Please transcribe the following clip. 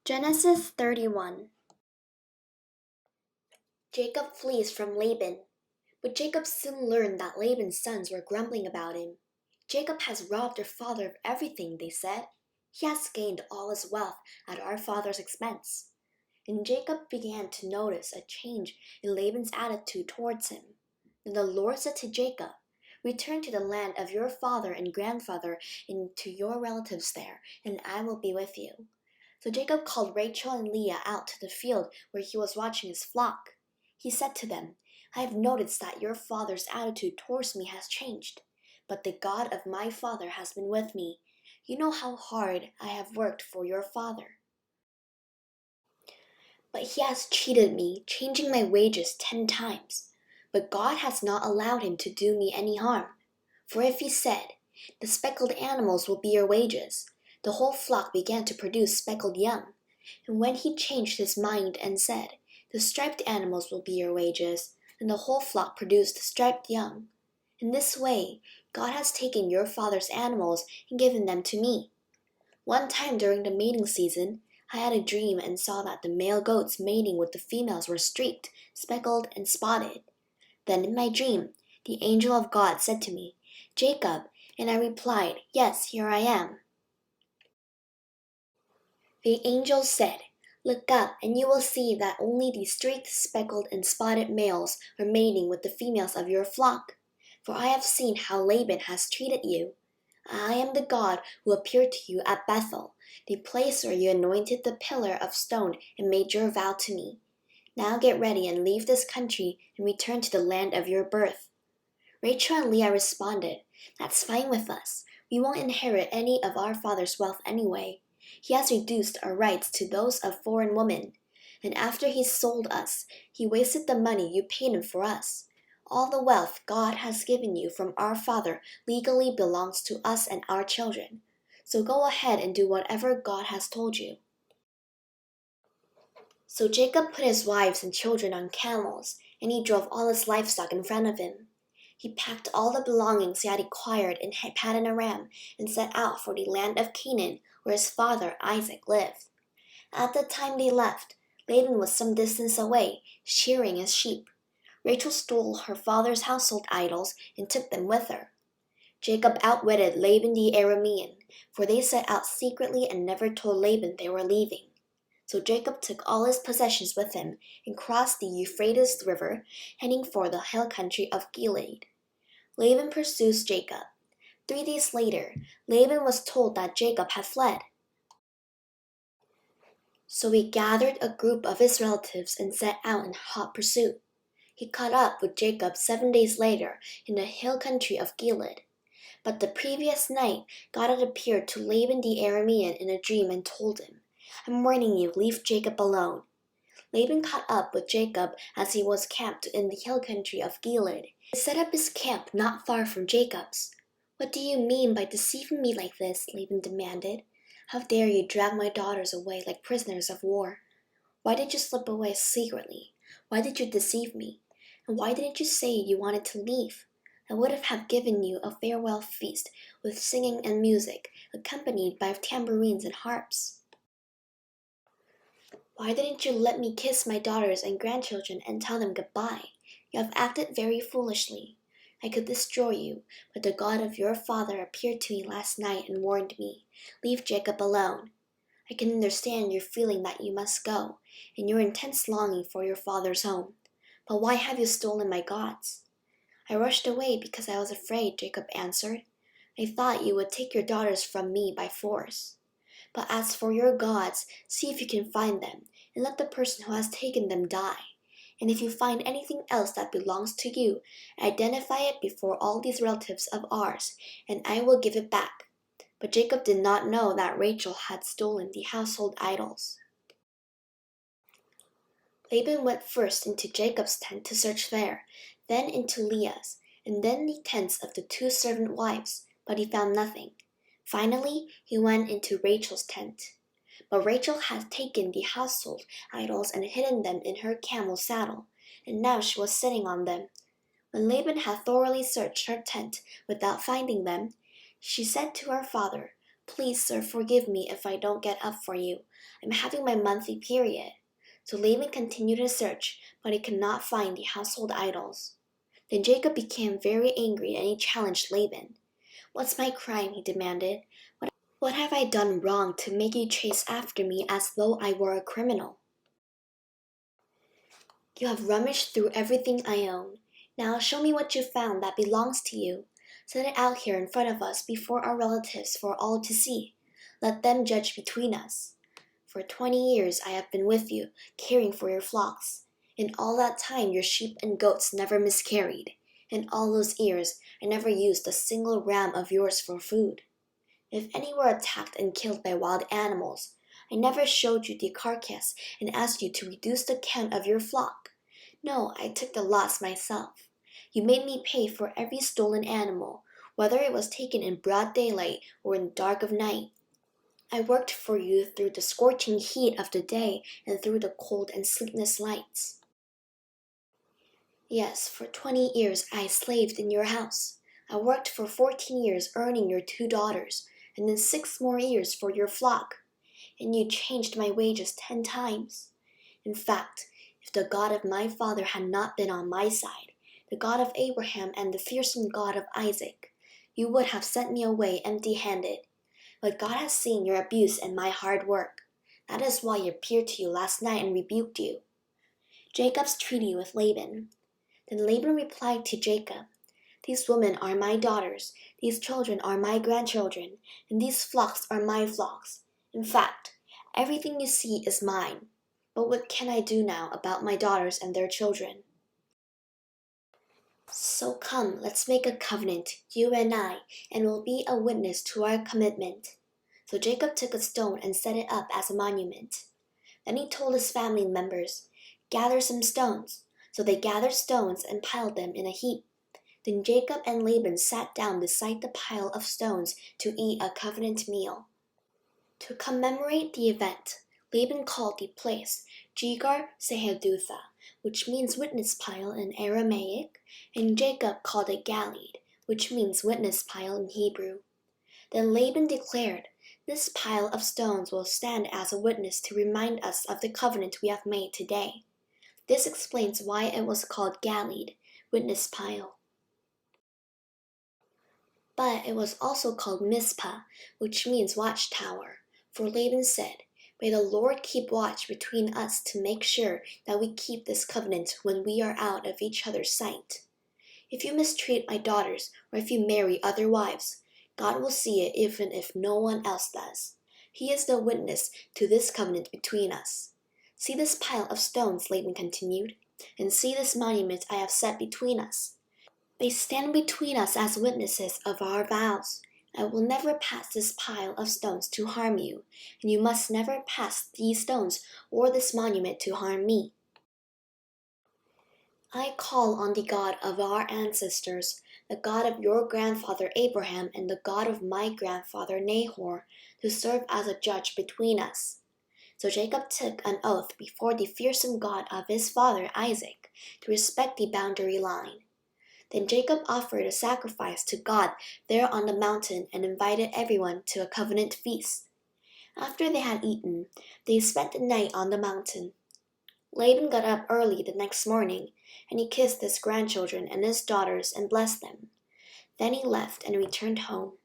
Genesis 31. Jacob flees from Laban. But Jacob soon learned that Laban's sons were grumbling about him. Jacob has robbed our father of everything, they said. He has gained all his wealth at our father's expense. And Jacob began to notice a change in Laban's attitude towards him. Then the Lord said to Jacob, "Return to the land of your father and grandfather and to your relatives there, and I will be with you." So Jacob called Rachel and Leah out to the field where he was watching his flock. He said to them, "I have noticed that your father's attitude towards me has changed, but the God of my father has been with me. You know how hard I have worked for your father. But he has cheated me, changing my wages 10 times. But God has not allowed him to do me any harm. For if he said, 'The speckled animals will be your wages,' the whole flock began to produce speckled young. And when he changed his mind and said, 'The striped animals will be your wages,' then the whole flock produced striped young. In this way, God has taken your father's animals and given them to me. One time during the mating season, I had a dream and saw that the male goats mating with the females were streaked, speckled, and spotted. Then in my dream, the angel of God said to me, 'Jacob,' and I replied, 'Yes, here I am.' The angel said, 'Look up, and you will see that only the streaked, speckled, and spotted males are mating with the females of your flock. For I have seen how Laban has treated you. I am the God who appeared to you at Bethel, the place where you anointed the pillar of stone and made your vow to me. Now get ready and leave this country and return to the land of your birth.' Rachel and Leah responded, 'That's fine with us. We won't inherit any of our father's wealth anyway. He has reduced our rights to those of foreign women. And after he sold us, he wasted the money you paid him for us. All the wealth God has given you from our father legally belongs to us and our children. So go ahead and do whatever God has told you.' So Jacob put his wives and children on camels, and he drove all his livestock in front of him. He packed all the belongings he had acquired in Paddan Aram and set out for the land of Canaan, where his father Isaac lived. At the time they left, Laban was some distance away, shearing his sheep. Rachel stole her father's household idols and took them with her. Jacob outwitted Laban the Aramean, for they set out secretly and never told Laban they were leaving. So Jacob took all his possessions with him and crossed the Euphrates River, heading for the hill country of Gilead. Laban pursues Jacob. 3 days later, Laban was told that Jacob had fled. So he gathered a group of his relatives and set out in hot pursuit. He caught up with Jacob 7 days later in the hill country of Gilead. But the previous night, God had appeared to Laban the Aramean in a dream and told him, "I'm warning you, leave Jacob alone." Laban caught up with Jacob as he was camped in the hill country of Gilead. He set up his camp not far from Jacob's. "What do you mean by deceiving me like this?" Laban demanded. "How dare you drag my daughters away like prisoners of war? Why did you slip away secretly? Why did you deceive me? And why didn't you say you wanted to leave? I would have given you a farewell feast with singing and music, accompanied by tambourines and harps. Why didn't you let me kiss my daughters and grandchildren and tell them goodbye? You have acted very foolishly. I could destroy you, but the God of your father appeared to me last night and warned me, 'Leave Jacob alone.' I can understand your feeling that you must go, and your intense longing for your father's home. But why have you stolen my gods?" "I rushed away because I was afraid," Jacob answered. "I thought you would take your daughters from me by force. But as for your gods, see if you can find them, and let the person who has taken them die. And if you find anything else that belongs to you, identify it before all these relatives of ours, and I will give it back." But Jacob did not know that Rachel had stolen the household idols. Laban went first into Jacob's tent to search there, then into Leah's, and then the tents of the 2 servant wives, but he found nothing. Finally, he went into Rachel's tent. But Rachel had taken the household idols and hidden them in her camel's saddle, and now she was sitting on them. When Laban had thoroughly searched her tent without finding them, she said to her father, Please, sir, forgive me if I don't get up for you. I'm having my monthly period." So Laban continued his search, but he could not find the household idols. Then Jacob became very angry and he challenged Laban. "What's my crime?" he demanded. What have I done wrong to make you chase after me as though I were a criminal? You have rummaged through everything I own. Now show me what you found that belongs to you. Set it out here in front of us before our relatives for all to see. Let them judge between us. For 20 years I have been with you, caring for your flocks. In all that time your sheep and goats never miscarried. In all those years I never used a single ram of yours for food. If any were attacked and killed by wild animals, I never showed you the carcass and asked you to reduce the count of your flock. No, I took the loss myself. You made me pay for every stolen animal, whether it was taken in broad daylight or in the dark of night. I worked for you through the scorching heat of the day and through the cold and sleepless nights. Yes, for 20 years I slaved in your house. I worked for 14 years earning your 2 daughters, and then 6 more years for your flock. And you changed my wages 10 times. In fact, if the God of my father had not been on my side, the God of Abraham and the fearsome God of Isaac, you would have sent me away empty-handed. But God has seen your abuse and my hard work. That is why I appeared to you last night and rebuked you." Jacob's treaty with Laban. Then Laban replied to Jacob, "These women are my daughters, these children are my grandchildren, and these flocks are my flocks. In fact, everything you see is mine. But what can I do now about my daughters and their children? So come, let's make a covenant, you and I, and we'll be a witness to our commitment." So Jacob took a stone and set it up as a monument. Then he told his family members, "Gather some stones." So they gathered stones and piled them in a heap. Then Jacob and Laban sat down beside the pile of stones to eat a covenant meal. To commemorate the event, Laban called the place Jegar Sahadutha, which means witness pile in Aramaic, and Jacob called it Galeed, which means witness pile in Hebrew. Then Laban declared, "This pile of stones will stand as a witness to remind us of the covenant we have made today." This explains why it was called Galeed, witness pile. But it was also called Mizpah, which means watchtower. For Laban said, "May the Lord keep watch between us to make sure that we keep this covenant when we are out of each other's sight. If you mistreat my daughters, or if you marry other wives, God will see it even if no one else does. He is the witness to this covenant between us. See this pile of stones," Laban continued, "and see this monument I have set between us. They stand between us as witnesses of our vows. I will never pass this pile of stones to harm you, and you must never pass these stones or this monument to harm me. I call on the God of our ancestors, the God of your grandfather Abraham and the God of my grandfather Nahor, to serve as a judge between us." So Jacob took an oath before the fearsome God of his father Isaac to respect the boundary line. Then Jacob offered a sacrifice to God there on the mountain and invited everyone to a covenant feast. After they had eaten, they spent the night on the mountain. Laban got up early the next morning, and he kissed his grandchildren and his daughters and blessed them. Then he left and returned home.